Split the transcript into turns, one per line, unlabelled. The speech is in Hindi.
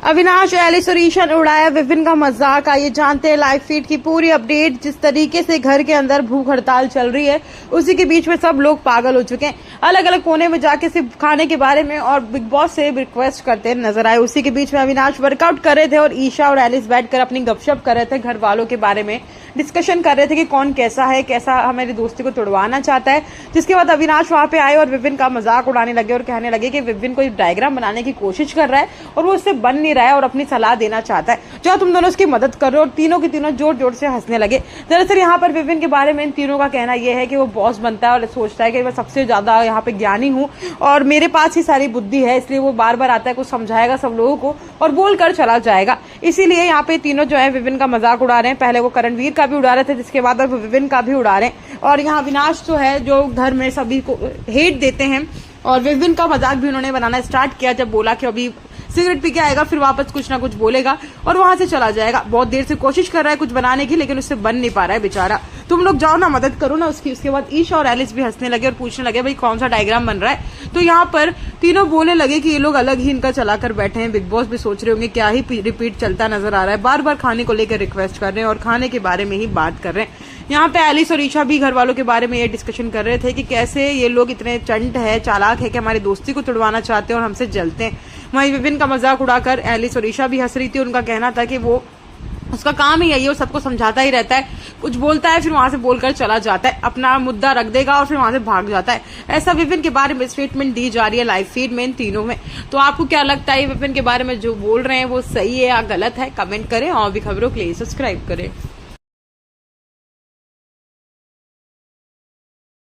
अविनाश, एलिस और ईशा ने उड़ाया विपिन का मजाक। आइए जानते हैं लाइव फीड की पूरी अपडेट। जिस तरीके से घर के अंदर भूख हड़ताल चल रही है, उसी के बीच में सब लोग पागल हो चुके हैं। अलग अलग कोने में जाके सिर्फ खाने के बारे में और बिग बॉस से रिक्वेस्ट करते नजर आए। उसी के बीच में अविनाश वर्कआउट कर रहे थे और ईशा और एलिस बैठकर अपनी गपशप कर रहे थे, घर वालों के बारे में डिस्कशन कर रहे थे कि कौन कैसा है, कैसा हमारी दोस्ती को तोड़वाना चाहता है। जिसके बाद अविनाश वहां पे आए और विपिन का मजाक उड़ाने लगे और कहने लगे कि विपिन कोई डायग्राम बनाने की कोशिश कर रहा है और वो उससे बन नहीं रहा है और अपनी सलाह देना चाहता है। जो तुम दोनों उसकी मदद कर रहे हो। और तीनों के तीनों जोर जोर से हंसने लगे। दरअसल यहाँ पर विपिन के बारे में इन तीनों का कहना यह है कि वो बॉस बनता है और सोचता है कि मैं सबसे ज्यादा यहाँ पे ज्ञानी हूँ और मेरे पास ही सारी बुद्धि है, इसलिए वो बार बार आता है, कुछ समझाएगा सब लोगों को और बोल कर चला जाएगा। इसीलिए यहाँ पे तीनों जो है विपिन का मजाक उड़ा रहे हैं। पहले वो करणवीर का भी उड़ा रहे थे, जिसके बाद अब विपिन का भी उड़ा रहे हैं। और यहाँ अविनाश जो है, जो घर में सभी को हेट देते हैं, और विपिन का मजाक भी उन्होंने बनाना स्टार्ट किया जब बोला कि अभी सिगरेट पी के आएगा, फिर वापस कुछ ना कुछ बोलेगा और वहां से चला जाएगा। बहुत देर से कोशिश कर रहा है कुछ बनाने की, लेकिन उससे बन नहीं पा रहा है बेचारा। तुम लोग जाओ ना, मदद करो ना उसकी। उसके बाद ईशा और एलिस भी हंसने लगे और पूछने लगे भाई कौन सा डायग्राम बन रहा है। तो यहाँ पर तीनों बोलने लगे कि ये लोग अलग ही इनका चलाकर बैठे हैं। बिग बॉस भी सोच रहे होंगे क्या ही रिपीट चलता नजर आ रहा है। बार बार खाने को लेकर रिक्वेस्ट कर रहे हैं और खाने के बारे में ही बात कर रहे हैं। यहाँ पे एलिस और ईशा भी घर वालों के बारे में ये डिस्कशन कर रहे थे कि कैसे ये लोग इतने चंट है, चालाक है कि हमारी दोस्ती को तोड़वाना चाहते हैं और हमसे जलते हैं। वहीं विपिन का मजाक उड़ाकर एलिस और ईशा भी हंस रही थी। उनका कहना था कि वो उसका काम ही यही है, वो सबको समझाता ही रहता है, कुछ बोलता है फिर वहां से बोलकर चला जाता है, अपना मुद्दा रख देगा और फिर वहां से भाग जाता है। ऐसा विपिन के बारे में स्टेटमेंट दी जा रही है लाइव फीड में इन तीनों में। तो आपको क्या लगता है विपिन के बारे में जो बोल रहे हैं वो सही है या गलत है? कमेंट करें और भी खबरों के लिए सब्सक्राइब करें।